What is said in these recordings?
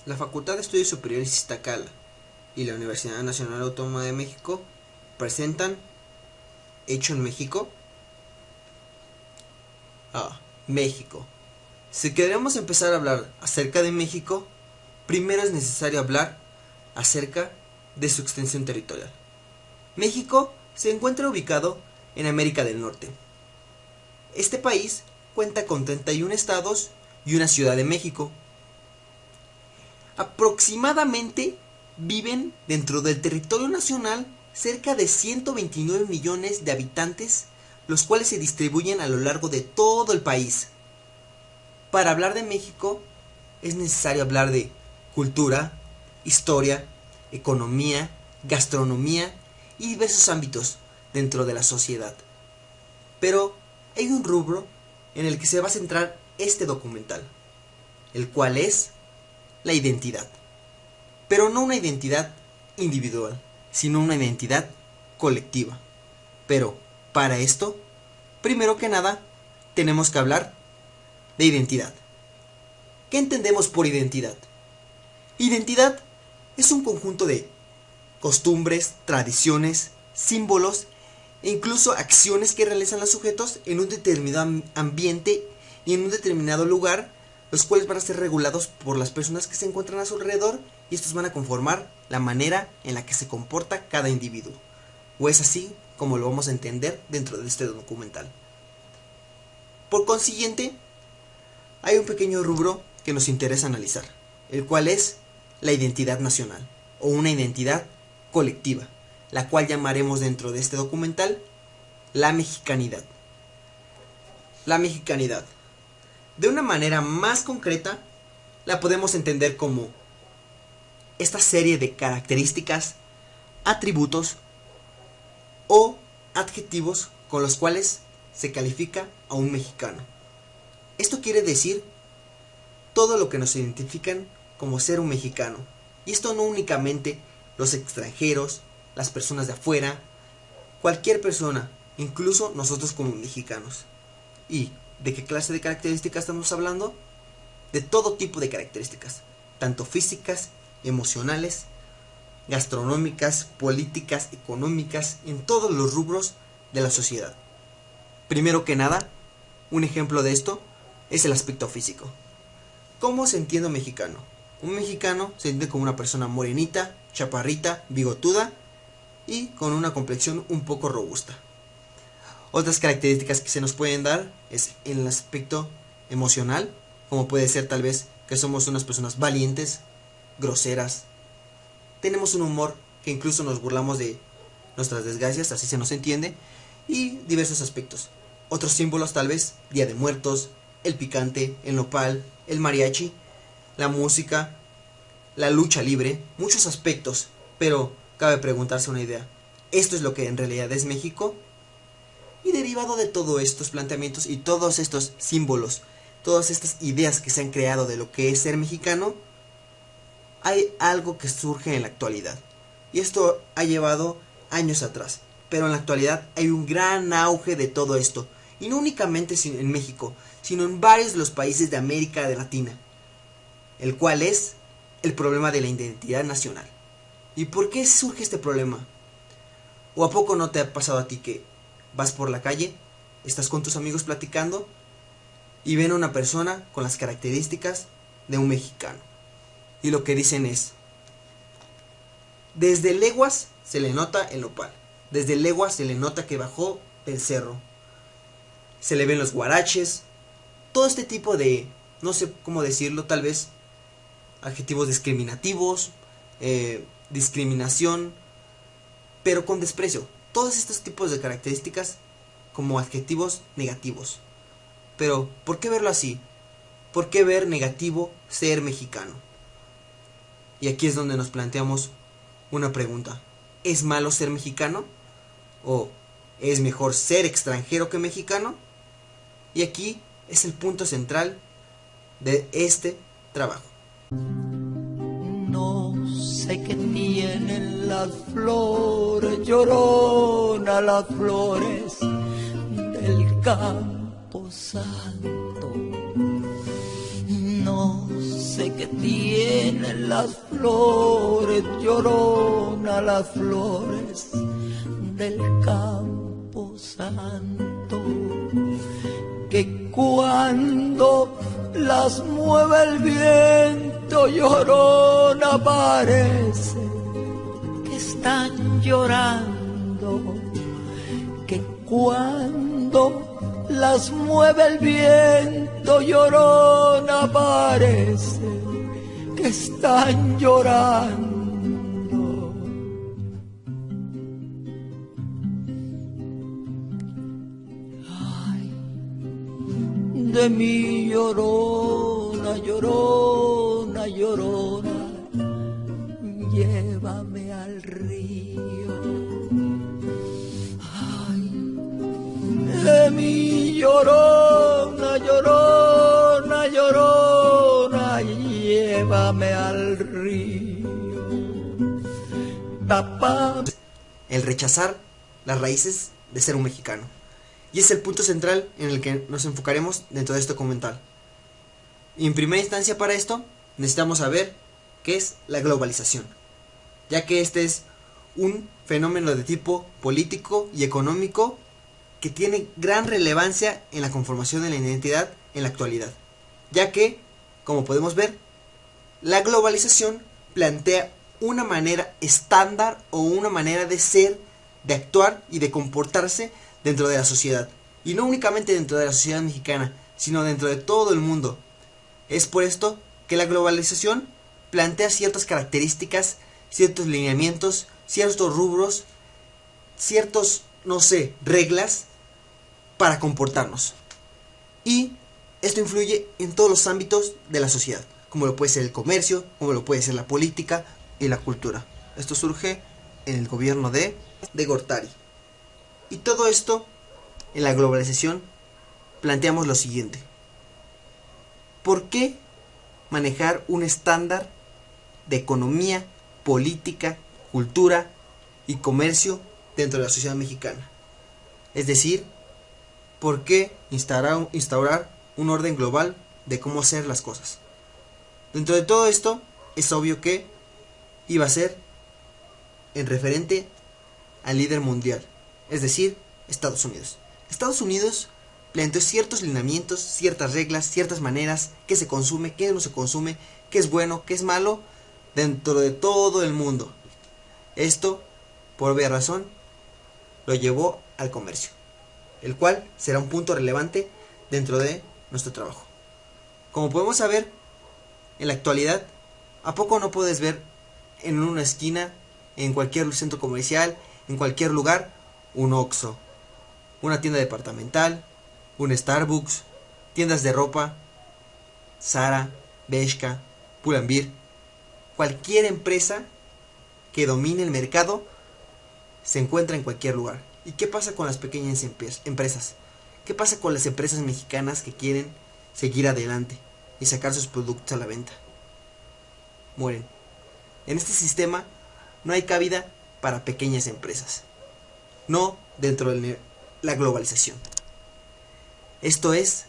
La Facultad de Estudios Superiores Iztacala y la Universidad Nacional Autónoma de México presentan Hecho en México. México. Si queremos empezar a hablar acerca de México, primero es necesario hablar acerca de su extensión territorial. México se encuentra ubicado en América del Norte. Este país cuenta con 31 estados y una ciudad de México. Aproximadamente viven dentro del territorio nacional cerca de 129 millones de habitantes, los cuales se distribuyen a lo largo de todo el país. Para hablar de México es necesario hablar de cultura, historia, economía, gastronomía y diversos ámbitos dentro de la sociedad. Pero hay un rubro en el que se va a centrar este documental, el cual es la identidad. Pero no una identidad individual, sino una identidad colectiva. Pero para esto, primero que nada, tenemos que hablar de identidad. ¿Qué entendemos por identidad? Identidad es un conjunto de costumbres, tradiciones, símbolos e incluso acciones que realizan los sujetos en un determinado ambiente y en un determinado lugar, los cuales van a ser regulados por las personas que se encuentran a su alrededor, y estos van a conformar la manera en la que se comporta cada individuo. O es así como lo vamos a entender dentro de este documental. Por consiguiente, hay un pequeño rubro que nos interesa analizar, el cual es la identidad nacional o una identidad colectiva, la cual llamaremos dentro de este documental la mexicanidad. La mexicanidad, de una manera más concreta, la podemos entender como esta serie de características, atributos o adjetivos con los cuales se califica a un mexicano. Esto quiere decir todo lo que nos identifican como ser un mexicano. Y esto no únicamente los extranjeros, las personas de afuera, cualquier persona, incluso nosotros como mexicanos. ¿Y de qué clase de características estamos hablando? De todo tipo de características, tanto físicas, emocionales, gastronómicas, políticas, económicas, en todos los rubros de la sociedad. Primero que nada, un ejemplo de esto es el aspecto físico. ¿Cómo se entiende un mexicano? Un mexicano se entiende como una persona morenita, chaparrita, bigotuda y con una complexión un poco robusta. Otras características que se nos pueden dar es en el aspecto emocional, como puede ser tal vez que somos unas personas valientes, groseras. Tenemos un humor que incluso nos burlamos de nuestras desgracias, así se nos entiende, y diversos aspectos. Otros símbolos tal vez, Día de Muertos, el picante, el nopal, el mariachi, la música, la lucha libre, muchos aspectos, pero cabe preguntarse una idea. ¿Esto es lo que en realidad es México? Y derivado de todos estos planteamientos y todos estos símbolos, todas estas ideas que se han creado de lo que es ser mexicano, hay algo que surge en la actualidad. Y esto ha llevado años atrás, pero en la actualidad hay un gran auge de todo esto. Y no únicamente en México, sino en varios de los países de América Latina, el cual es el problema de la identidad nacional. ¿Y por qué surge este problema? ¿O a poco no te ha pasado a ti que vas por la calle, estás con tus amigos platicando y ven a una persona con las características de un mexicano? Y lo que dicen es: desde leguas se le nota el nopal, desde leguas se le nota que bajó del cerro, se le ven los guaraches, todo este tipo de, no sé cómo decirlo, tal vez adjetivos discriminativos, discriminación, pero con desprecio. Todos estos tipos de características como adjetivos negativos. Pero, ¿por qué verlo así? ¿Por qué ver negativo ser mexicano? Y aquí es donde nos planteamos una pregunta. ¿Es malo ser mexicano? ¿O es mejor ser extranjero que mexicano? Y aquí es el punto central de este trabajo. No sé qué tienen las flores, llorona las flores del campo santo. No sé que tienen las flores, llorona las flores del campo santo, que cuando las mueve el viento, llorona parece que están llorando, que cuando las mueve el viento, llorona parece que están llorando. Ay, de mi llorona, llorona, llorona, llévame al río. Ay, de mi llorona, llorona, llorona, llévame al río. Papá. El rechazar las raíces de ser un mexicano. Y es el punto central en el que nos enfocaremos dentro de este documental. Y en primera instancia para esto necesitamos saber qué es la globalización, ya que este es un fenómeno de tipo político y económico que tiene gran relevancia en la conformación de la identidad en la actualidad, ya que, como podemos ver, la globalización plantea una manera estándar o una manera de ser, de actuar y de comportarse dentro de la sociedad, y no únicamente dentro de la sociedad mexicana, sino dentro de todo el mundo. Es por esto que la globalización plantea ciertas características, ciertos lineamientos, ciertos rubros, ciertos, no sé, reglas para comportarnos. Y esto influye en todos los ámbitos de la sociedad, como lo puede ser el comercio, como lo puede ser la política y la cultura. Esto surge en el gobierno de Gortari. Y todo esto, en la globalización, planteamos lo siguiente. ¿Por qué manejar un estándar de economía, política, cultura y comercio dentro de la sociedad mexicana? Es decir, ¿por qué instaurar un orden global de cómo hacer las cosas? Dentro de todo esto, es obvio que iba a ser en referente al líder mundial, es decir, Estados Unidos. Estados Unidos planteó ciertos lineamientos, ciertas reglas, ciertas maneras, qué se consume, qué no se consume, qué es bueno, qué es malo, dentro de todo el mundo. Esto, por obvia razón, lo llevó al comercio, el cual será un punto relevante dentro de nuestro trabajo. Como podemos saber, en la actualidad, ¿a poco no puedes ver en una esquina, en cualquier centro comercial, en cualquier lugar, un Oxxo, una tienda departamental, un Starbucks, tiendas de ropa, Zara, Bershka, Pull&Bear? Cualquier empresa que domine el mercado se encuentra en cualquier lugar. ¿Y qué pasa con las pequeñas empresas? ¿Qué pasa con las empresas mexicanas que quieren seguir adelante y sacar sus productos a la venta? Mueren. En este sistema no hay cabida para pequeñas empresas, no dentro de la globalización. Esto es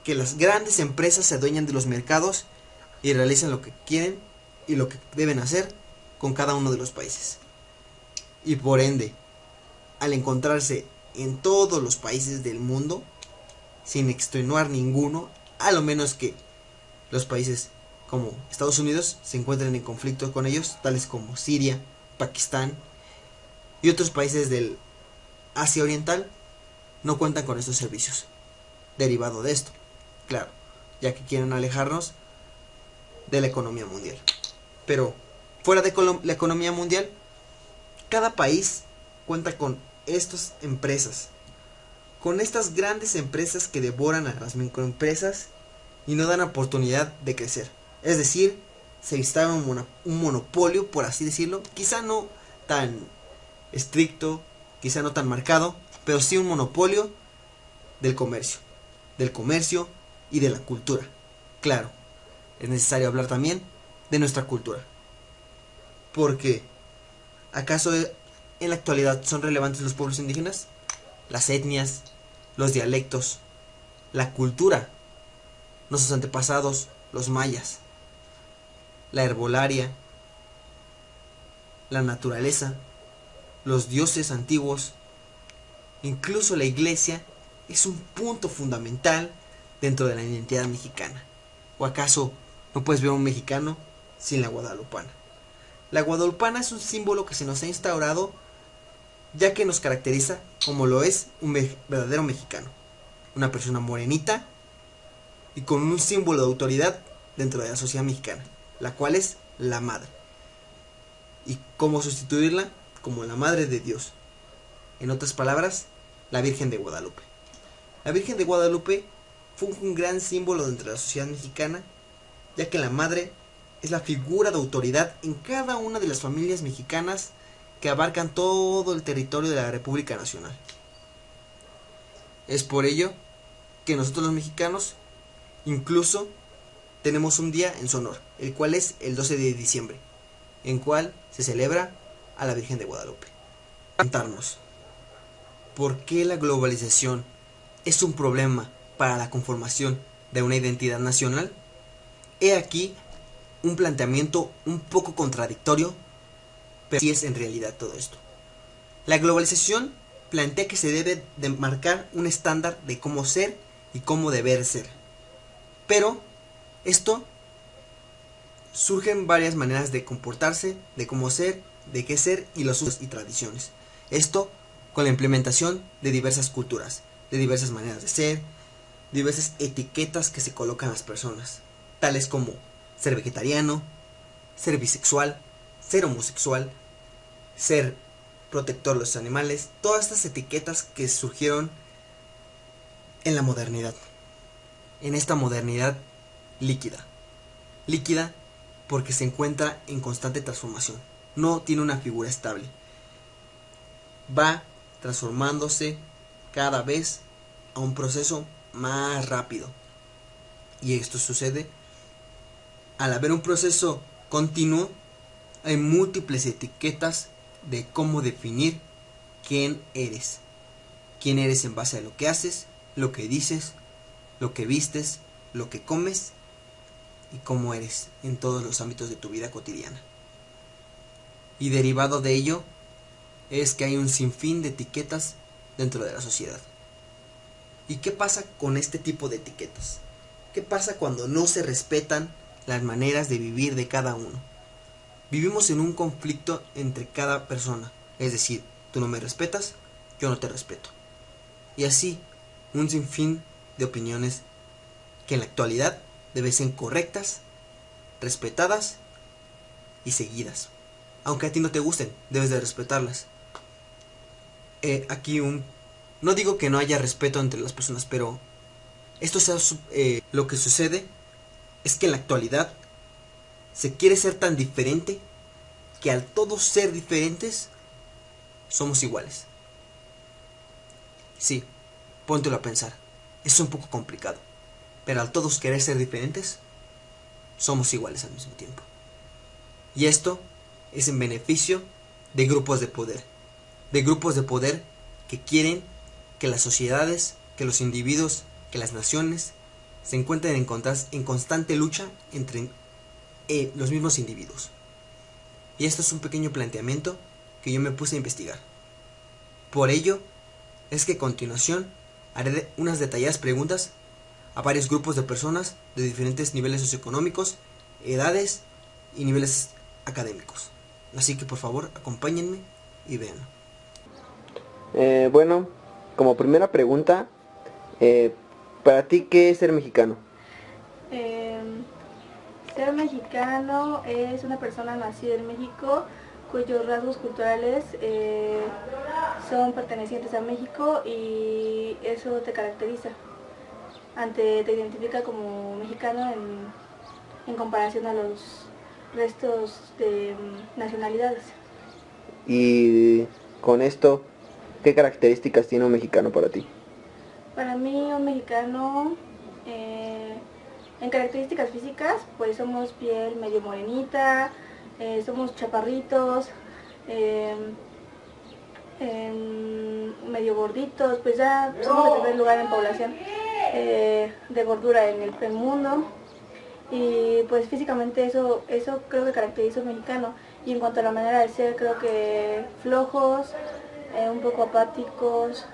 que las grandes empresas se adueñan de los mercados y realizan lo que quieren y lo que deben hacer con cada uno de los países. Y por ende, al encontrarse en todos los países del mundo, sin extenuar ninguno, a lo menos que los países como Estados Unidos se encuentren en conflicto con ellos, tales como Siria, Pakistán y otros países del Asia Oriental, no cuentan con estos servicios. Derivado de esto, claro, ya que quieren alejarnos de la economía mundial. Pero fuera de la economía mundial, cada país cuenta con estas empresas, con estas grandes empresas que devoran a las microempresas y no dan oportunidad de crecer. Es decir, se instala un monopolio, por así decirlo, quizá no tan estricto, quizá no tan marcado, pero sí un monopolio del comercio y de la cultura. Claro, es necesario hablar también de nuestra cultura. Porque, ¿acaso en la actualidad son relevantes los pueblos indígenas? Las etnias, los dialectos, la cultura, nuestros antepasados, los mayas. la herbolaria, la naturaleza, los dioses antiguos, incluso la iglesia es un punto fundamental dentro de la identidad mexicana. ¿O acaso no puedes ver a un mexicano sin la guadalupana? La guadalupana es un símbolo que se nos ha instaurado ya que nos caracteriza como lo es un verdadero mexicano. Una persona morenita y con un símbolo de autoridad dentro de la sociedad mexicana, la cual es la madre. ¿Y cómo sustituirla? Como la madre de Dios. En otras palabras, la Virgen de Guadalupe. La Virgen de Guadalupe fue un gran símbolo dentro de la sociedad mexicana, ya que la madre es la figura de autoridad en cada una de las familias mexicanas que abarcan todo el territorio de la República Nacional. Es por ello que nosotros los mexicanos incluso tenemos un día en su honor, el cual es el 12 de diciembre, en cual se celebra a la Virgen de Guadalupe. Preguntarnos, ¿por qué la globalización es un problema para la conformación de una identidad nacional? He aquí un planteamiento un poco contradictorio, pero sí es en realidad todo esto. La globalización plantea que se debe de marcar un estándar de cómo ser y cómo deber ser. Pero esto surgen varias maneras de comportarse, de cómo ser, de qué ser y los usos y tradiciones. Esto con la implementación de diversas culturas, de diversas maneras de ser, diversas etiquetas que se colocan a las personas, tales como ser vegetariano, ser bisexual, ser homosexual, ser protector de los animales, todas estas etiquetas que surgieron en la modernidad, en esta modernidad líquida. Líquida porque se encuentra en constante transformación, no tiene una figura estable, va transformándose cada vez a un proceso más rápido. Y esto sucede al haber un proceso continuo, hay múltiples etiquetas de cómo definir quién eres. Quién eres en base a lo que haces, lo que dices, lo que vistes, lo que comes y cómo eres en todos los ámbitos de tu vida cotidiana. Y derivado de ello es que hay un sinfín de etiquetas dentro de la sociedad. ¿Y qué pasa con este tipo de etiquetas? ¿Qué pasa cuando no se respetan las maneras de vivir de cada uno? Vivimos en un conflicto entre cada persona, es decir, tú no me respetas, yo no te respeto. Y así, un sinfín de opiniones que en la actualidad deben ser correctas, respetadas y seguidas. Aunque a ti no te gusten, debes de respetarlas. No digo que no haya respeto entre las personas, pero lo que sucede es que en la actualidad se quiere ser tan diferente que al todos ser diferentes somos iguales. Sí, póntelo a pensar, es un poco complicado, pero al todos querer ser diferentes somos iguales al mismo tiempo. Y esto es en beneficio de grupos de poder que quieren que las sociedades, que los individuos, que las naciones se encuentren en constante lucha entre los mismos individuos. Y esto es un pequeño planteamiento que yo me puse a investigar. Por ello es que a continuación haré unas detalladas preguntas a varios grupos de personas de diferentes niveles socioeconómicos, edades y niveles académicos. Así que por favor acompáñenme y vean. Bueno, como primera pregunta, para ti, ¿qué es ser mexicano? Ser mexicano es una persona nacida en México cuyos rasgos culturales son pertenecientes a México y eso te caracteriza. Te identifica como mexicano en comparación a los restos de nacionalidades. Y con esto, ¿qué características tiene un mexicano para ti? Para mí un mexicano, en características físicas, pues somos piel medio morenita, somos chaparritos, medio gorditos, pues ya somos el primer lugar en población de gordura en el mundo. Y pues físicamente eso creo que caracteriza al mexicano. Y en cuanto a la manera de ser, creo que flojos, un poco apáticos,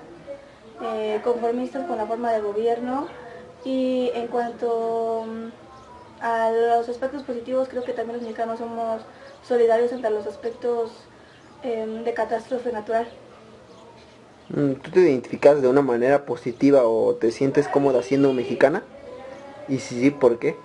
conformistas con la forma de gobierno. Y en cuanto a los aspectos positivos, creo que también los mexicanos somos solidarios ante los aspectos de catástrofe natural. ¿Tú te identificas de una manera positiva o te sientes cómoda siendo mexicana? Y si sí, ¿por qué?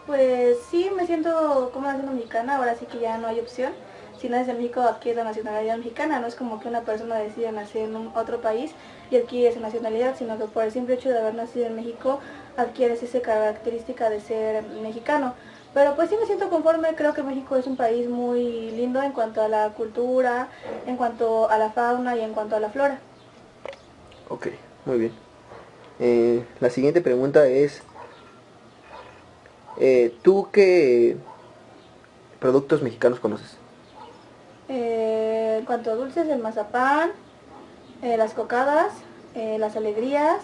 Pues sí, me siento cómoda siendo mexicana, ahora sí que ya no hay opción. Si naces en México, adquieres la nacionalidad mexicana, no es como que una persona decida nacer en otro país y adquiere esa nacionalidad, sino que por el simple hecho de haber nacido en México, adquieres esa característica de ser mexicano. Pero pues sí me siento conforme, creo que México es un país muy lindo en cuanto a la cultura, en cuanto a la fauna y en cuanto a la flora. Ok, muy bien. La siguiente pregunta es, ¿tú qué productos mexicanos conoces? En cuanto a dulces, el mazapán, las cocadas, las alegrías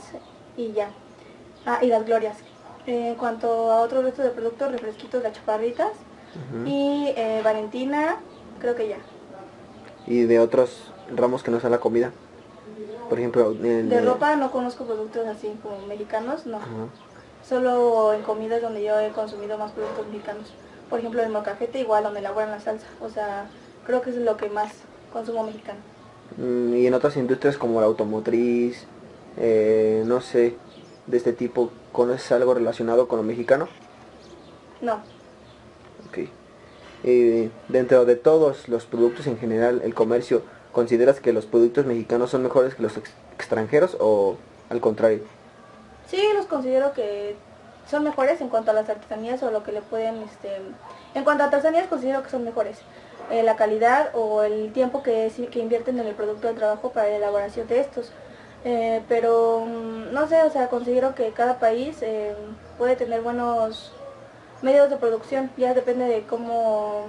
y ya. Ah, y las glorias. En cuanto a otro resto de productos, refresquitos, las chaparritas y Valentina, creo que ya. Y de otros ramos que no sea la comida. Por ejemplo, De ropa no conozco productos así como mexicanos, no. Ajá. Solo en comidas donde yo he consumido más productos mexicanos. Por ejemplo, el molcajete igual donde elaboran la salsa. O sea, creo que es lo que más consumo mexicano. Y en otras industrias como la automotriz, no sé, de este tipo, ¿conoces algo relacionado con lo mexicano? No. Ok. Dentro de todos los productos en general, el comercio, ¿consideras que los productos mexicanos son mejores que los extranjeros o al contrario? Sí, los considero que son mejores en cuanto a las artesanías o lo que le pueden, en cuanto a artesanías considero que son mejores. La calidad o el tiempo que invierten en el producto de trabajo para la elaboración de estos. Pero no sé, o sea, considero que cada país puede tener buenos medios de producción, ya depende de cómo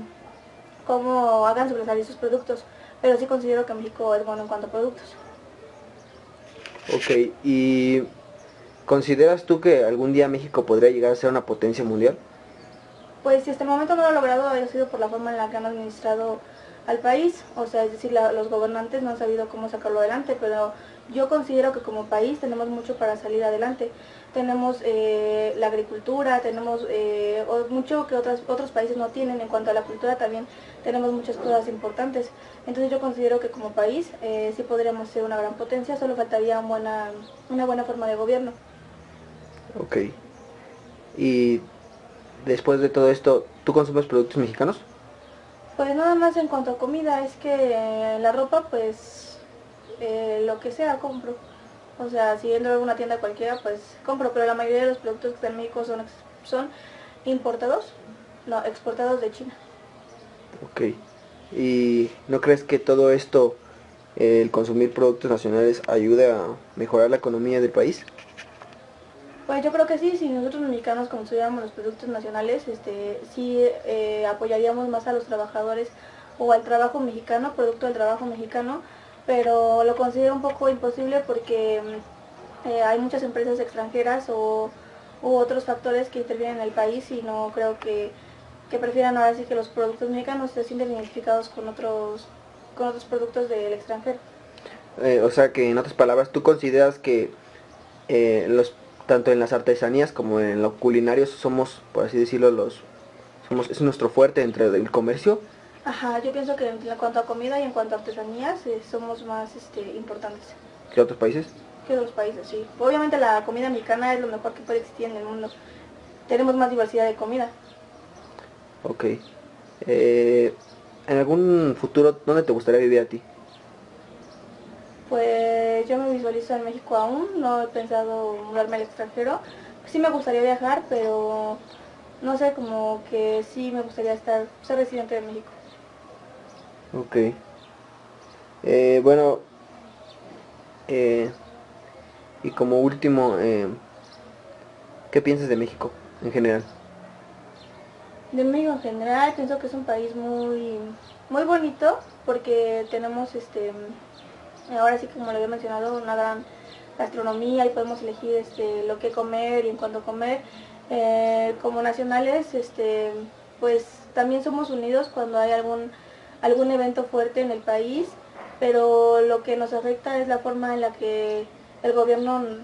hagan sobresalir sus productos. Pero sí considero que México es bueno en cuanto a productos. Ok, ¿y consideras tú que algún día México podría llegar a ser una potencia mundial? Pues si hasta el momento no lo ha logrado, ha sido por la forma en la que han administrado al país, o sea, es decir, los gobernantes no han sabido cómo sacarlo adelante, pero yo considero que como país tenemos mucho para salir adelante. Tenemos la agricultura, tenemos mucho que otros países no tienen. En cuanto a la cultura también tenemos muchas cosas importantes. Entonces yo considero que como país sí podríamos ser una gran potencia, solo faltaría una buena forma de gobierno. Ok. Y después de todo esto, ¿tú consumes productos mexicanos? Pues nada más en cuanto a comida, es que la ropa pues lo que sea compro. O sea, si entro a alguna tienda cualquiera pues compro, pero la mayoría de los productos que están en México son importados, no, exportados de China. Ok. ¿Y no crees que todo esto, el consumir productos nacionales, ayude a mejorar la economía del país? Pues yo creo que sí, si nosotros los mexicanos consumiéramos los productos nacionales, sí apoyaríamos más a los trabajadores o al trabajo mexicano, producto del trabajo mexicano, pero lo considero un poco imposible porque hay muchas empresas extranjeras u otros factores que intervienen en el país y no creo que prefieran ahora sí que los productos mexicanos se sienten identificados con otros productos del extranjero. O sea que en otras palabras, ¿tú consideras que los tanto en las artesanías como en lo culinario somos, por así decirlo, es nuestro fuerte entre el comercio? Ajá, yo pienso que en cuanto a comida y en cuanto a artesanías somos más importantes ¿Que otros países? que otros países, sí. Obviamente la comida mexicana es lo mejor que puede existir en el mundo. Tenemos más diversidad de comida. Ok. Eh, ¿En algún futuro, dónde te gustaría vivir a ti? Pues yo me visualizo en México aún, no he pensado mudarme al extranjero. Sí me gustaría viajar, pero no sé, como que sí me gustaría ser residente de México. Ok. Bueno, eh, y como último, ¿qué piensas de México en general? De México en general, pienso que es un país muy bonito porque tenemos ahora sí como lo había mencionado, una gran gastronomía y podemos elegir lo que comer y en cuánto comer. Como nacionales, pues también somos unidos cuando hay algún evento fuerte en el país, pero lo que nos afecta es la forma en la que el gobierno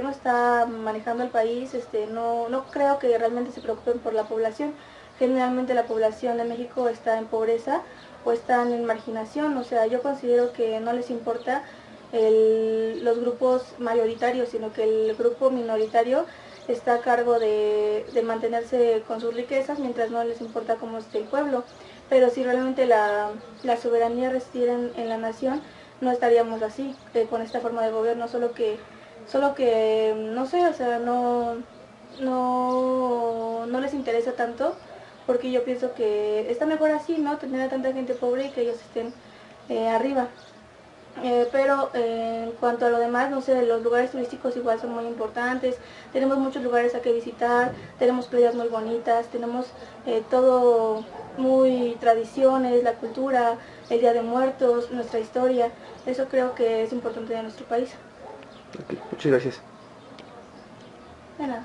está manejando el país. No creo que realmente se preocupen por la población. Generalmente la población de México está en pobreza o están en marginación, o sea, yo considero que no les importa los grupos mayoritarios, sino que el grupo minoritario está a cargo de mantenerse con sus riquezas mientras no les importa cómo esté el pueblo. Pero si realmente la soberanía residiera en la nación, no estaríamos así, con esta forma de gobierno, solo que no sé, o sea, no les interesa tanto, porque yo pienso que está mejor así, ¿no? Tener a tanta gente pobre y que ellos estén arriba. Pero en cuanto a lo demás, no sé, los lugares turísticos igual son muy importantes. Tenemos muchos lugares a que visitar, tenemos playas muy bonitas, tenemos todo muy tradiciones, la cultura, el Día de Muertos, nuestra historia. Eso creo que es importante de nuestro país. Ok, muchas gracias. De nada.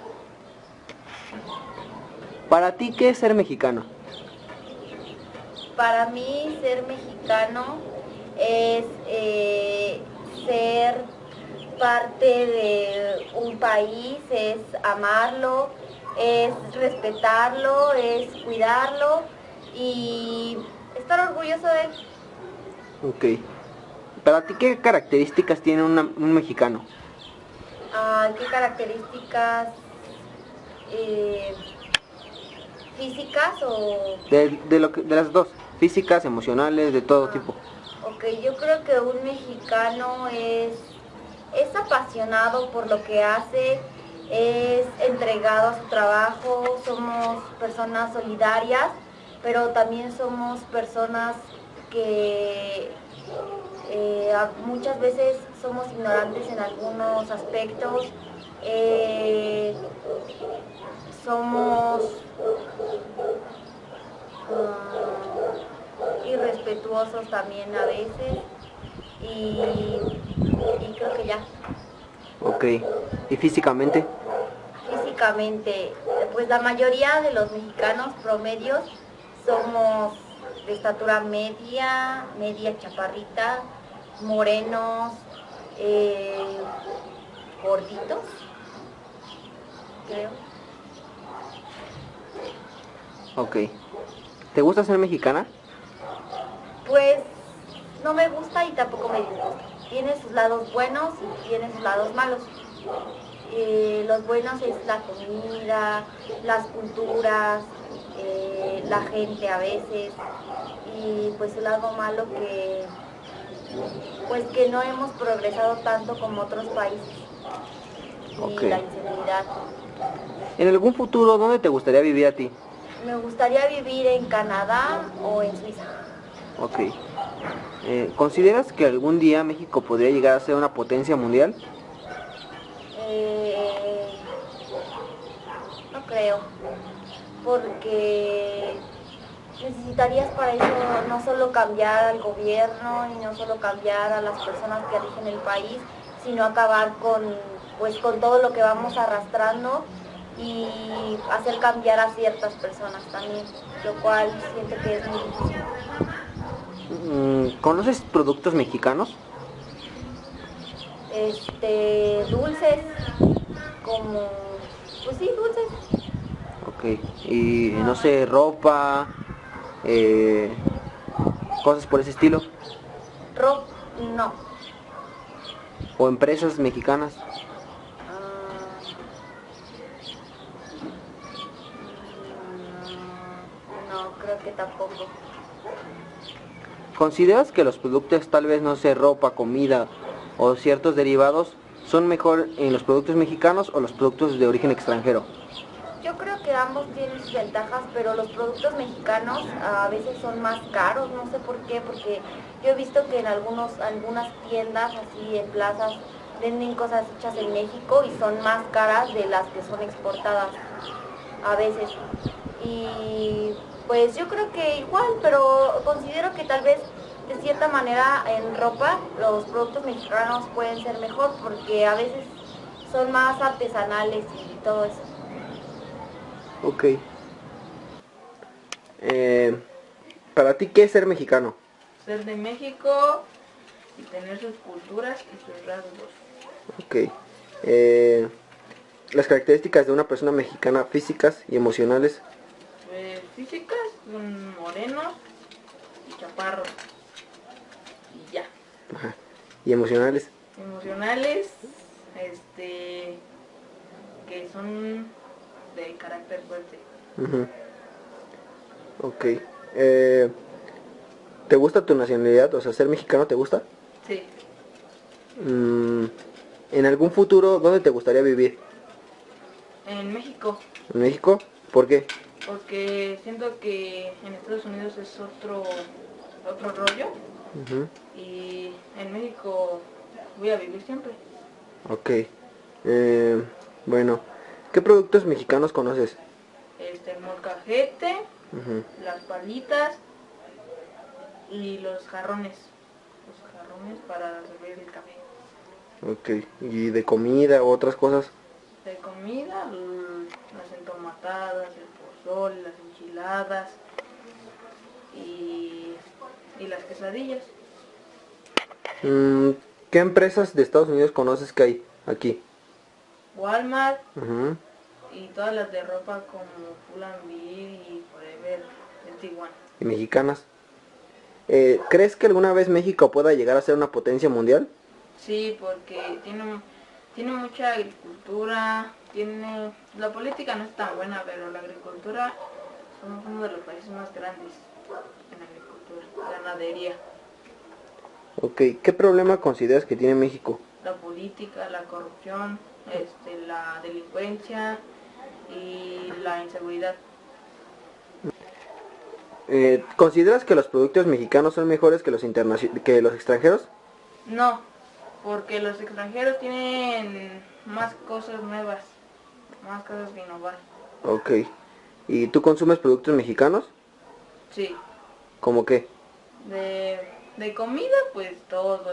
Para ti, ¿qué es ser mexicano? Para mí ser mexicano es ser parte de un país, es amarlo, es respetarlo, es cuidarlo y estar orgulloso de él. Ok. Para ti, ¿qué características tiene un mexicano? ¿Qué características físicas o...? De las dos, físicas, emocionales, de todo tipo. Ok, yo creo que un mexicano es apasionado por lo que hace, es entregado a su trabajo, somos personas solidarias, pero también somos personas que muchas veces somos ignorantes en algunos aspectos, somos irrespetuosos también a veces y creo que ya. Ok. ¿Y físicamente? Físicamente, pues la mayoría de los mexicanos promedios somos de estatura media, chaparrita, morenos, gorditos, creo. Ok. ¿Te gusta ser mexicana? Pues no me gusta y tampoco me disgusta. Tiene sus lados buenos y tiene sus lados malos. Los buenos es la comida, las culturas, la gente a veces, y pues el lado malo que no hemos progresado tanto como otros países. Ok. Y la inseguridad. ¿En algún futuro dónde te gustaría vivir a ti? Me gustaría vivir en Canadá o en Suiza. Ok. ¿Consideras que algún día México podría llegar a ser una potencia mundial? No creo, porque necesitarías para eso no solo cambiar al gobierno y no solo cambiar a las personas que rigen el país, sino acabar con todo lo que vamos arrastrando y hacer cambiar a ciertas personas también, lo cual siento que es muy difícil. ¿Conoces productos mexicanos? Dulces, como, pues sí, dulces. Ok. Y no sé, ropa, cosas por ese estilo. No. ¿O empresas mexicanas? No, creo que tampoco. ¿Consideras que los productos, tal vez no sé, ropa, comida o ciertos derivados, son mejor en los productos mexicanos o los productos de origen extranjero? Yo creo que ambos tienen sus ventajas, pero los productos mexicanos a veces son más caros, no sé por qué, porque yo he visto que en algunas tiendas, así en plazas, venden cosas hechas en México y son más caras de las que son exportadas a veces. Y pues yo creo que igual, pero considero que tal vez de cierta manera en ropa los productos mexicanos pueden ser mejor porque a veces son más artesanales y todo eso. Ok. Eh, para ti, ¿qué es ser mexicano? Ser de México y tener sus culturas y sus rasgos. Ok. Eh, las características de una persona mexicana físicas y emocionales. Físicas, morenos y chaparros. Y ya. Ajá. Y emocionales. Emocionales, que son de carácter fuerte. Ujú. Ok. Eh, ¿Te gusta tu nacionalidad? O sea, ser mexicano, ¿te gusta? Sí, Mm, ¿En algún futuro, dónde te gustaría vivir? en México, ¿En México? ¿Por qué? porque siento que en Estados Unidos es otro rollo Ujú. y en México voy a vivir siempre. Ok. Eh, bueno, ¿qué productos mexicanos conoces? El molcajete, Ujú. las palitas y los jarrones. Los jarrones para servir el café. Ok. ¿Y de comida o otras cosas? De comida, las entomatadas, el pozole, las enchiladas y, y las quesadillas. Mm, ¿Qué empresas de Estados Unidos conoces que hay aquí? Walmart Ujú. y todas las de ropa como Pull&Bear y Forever 21. ¿Y mexicanas? ¿Crees que alguna vez México pueda llegar a ser una potencia mundial? Sí, porque tiene mucha agricultura, la política no es tan buena, pero la agricultura somos uno de los países más grandes en agricultura, ganadería. Ok. ¿Qué problema consideras que tiene México? La política, la corrupción, la delincuencia y la inseguridad. ¿Consideras que los productos mexicanos son mejores que que los extranjeros? No, porque los extranjeros tienen más cosas nuevas, más cosas que innovar. Ok. ¿Y tú consumes productos mexicanos? Sí, ¿Cómo qué? de comida pues todo,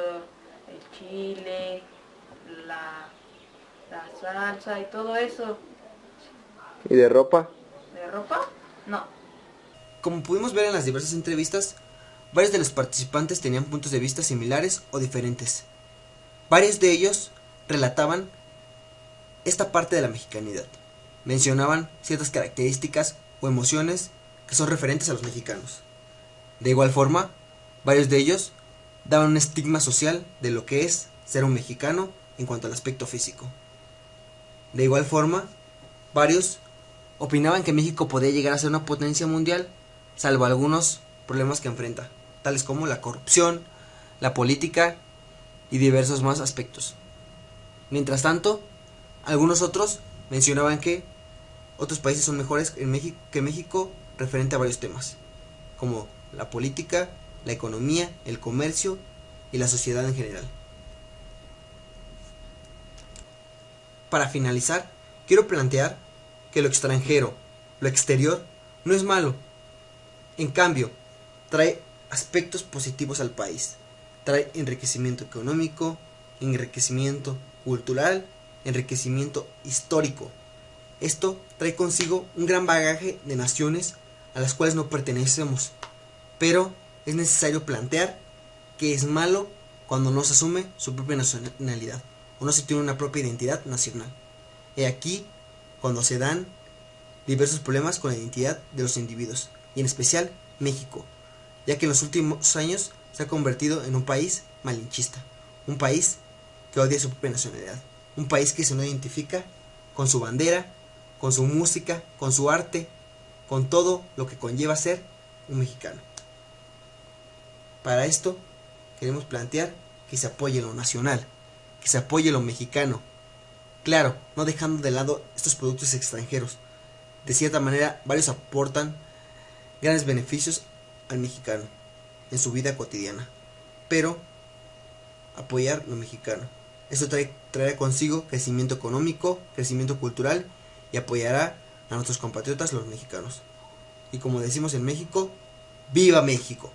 el chile, la, la salsa y todo eso. ¿Y de ropa? ¿De ropa? No. Como pudimos ver en las diversas entrevistas, varios de los participantes tenían puntos de vista similares o diferentes. Varios de ellos relataban esta parte de la mexicanidad. Mencionaban ciertas características o emociones que son referentes a los mexicanos. De igual forma, varios de ellos daban un estigma social de lo que es ser un mexicano en cuanto al aspecto físico. De igual forma, varios opinaban que México podía llegar a ser una potencia mundial, salvo algunos problemas que enfrenta, tales como la corrupción, la política y diversos más aspectos. Mientras tanto, algunos otros mencionaban que otros países son mejores que México referente a varios temas, como la política, la economía, el comercio y la sociedad en general. Para finalizar, quiero plantear que lo extranjero, lo exterior, no es malo. En cambio, trae aspectos positivos al país. Trae enriquecimiento económico, enriquecimiento cultural, enriquecimiento histórico. Esto trae consigo un gran bagaje de naciones a las cuales no pertenecemos. Pero es necesario plantear que es malo cuando no se asume su propia nacionalidad o no se tiene una propia identidad nacional. He aquí cuando se dan diversos problemas con la identidad de los individuos, y en especial México, ya que en los últimos años se ha convertido en un país malinchista, un país que odia su propia nacionalidad, un país que se no identifica con su bandera, con su música, con su arte, con todo lo que conlleva ser un mexicano. Para esto queremos plantear que se apoye lo nacional, que se apoye lo mexicano, claro, no dejando de lado estos productos extranjeros. De cierta manera, varios aportan grandes beneficios al mexicano en su vida cotidiana, pero apoyar lo mexicano. Esto traerá consigo crecimiento económico, crecimiento cultural y apoyará a nuestros compatriotas los mexicanos. Y como decimos en México, ¡viva México!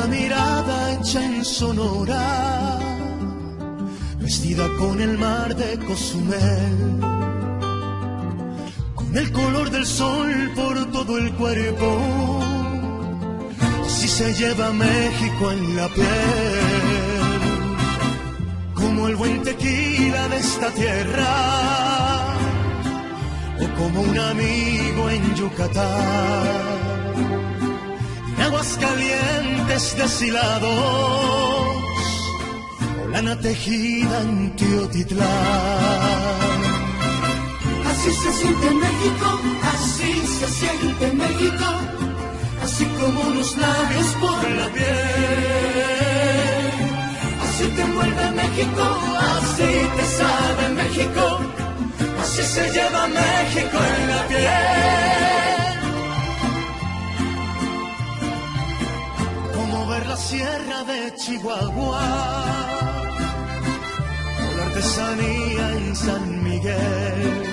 la mirada hecha en Sonora, vestida con el mar de Cozumel, con el color del sol por todo el cuerpo, si se lleva México en la piel, como el buen tequila de esta tierra, o como un amigo en Yucatán, en aguas calientes deshilados, o lana tejida en Teotitlán. Así se siente México, así se siente México, así como unos labios por la piel. Así te envuelve México, así te sabe México, así se lleva México en la piel. Como ver la sierra de Chihuahua, o la artesanía en San Miguel,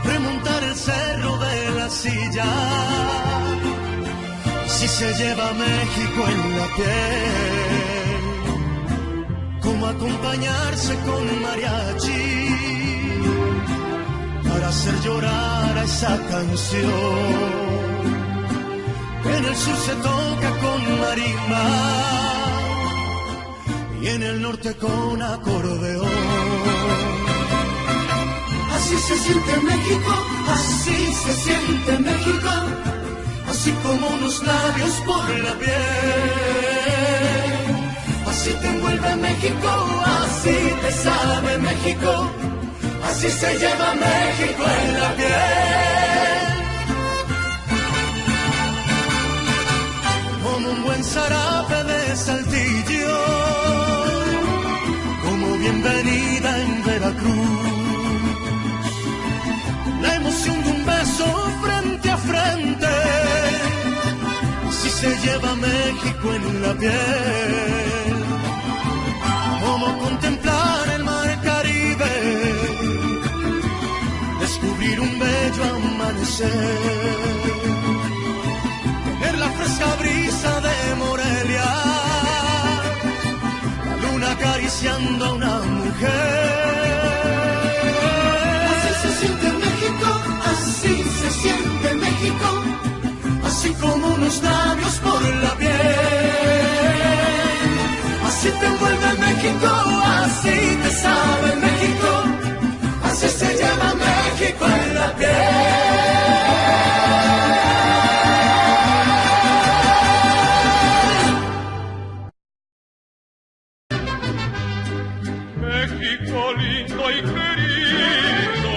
remontar el cerro de la Silla, si se lleva México en la piel, como acompañarse con mariachi para hacer llorar a esa canción, que en el sur se toca con marimba y en el norte con acordeón. Así se siente México, así se siente México, así como unos labios por la piel. Así te envuelve México, así te sabe México, así se lleva México en la piel. Como un buen zarape de Saltillo, como bienvenida en Veracruz, la emoción de un beso frente a frente, así se lleva México en la piel, como contemplar el mar Caribe, descubrir un bello amanecer, tener la fresca brisa de Morelia, la luna acariciando a una mujer. Así se siente México, así como unos labios por la piel. Así te envuelve México, así te sabe México, así se llama México en la piel. México lindo y querido,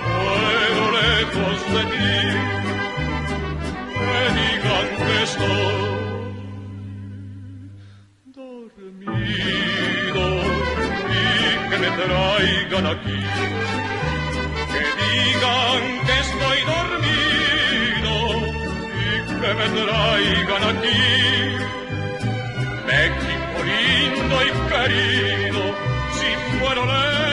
muero lejos de ti, me digan que estoy dormido y que me traigan aquí, que digan que estoy dormido y que me traigan aquí. México lindo y querido, si muero lejos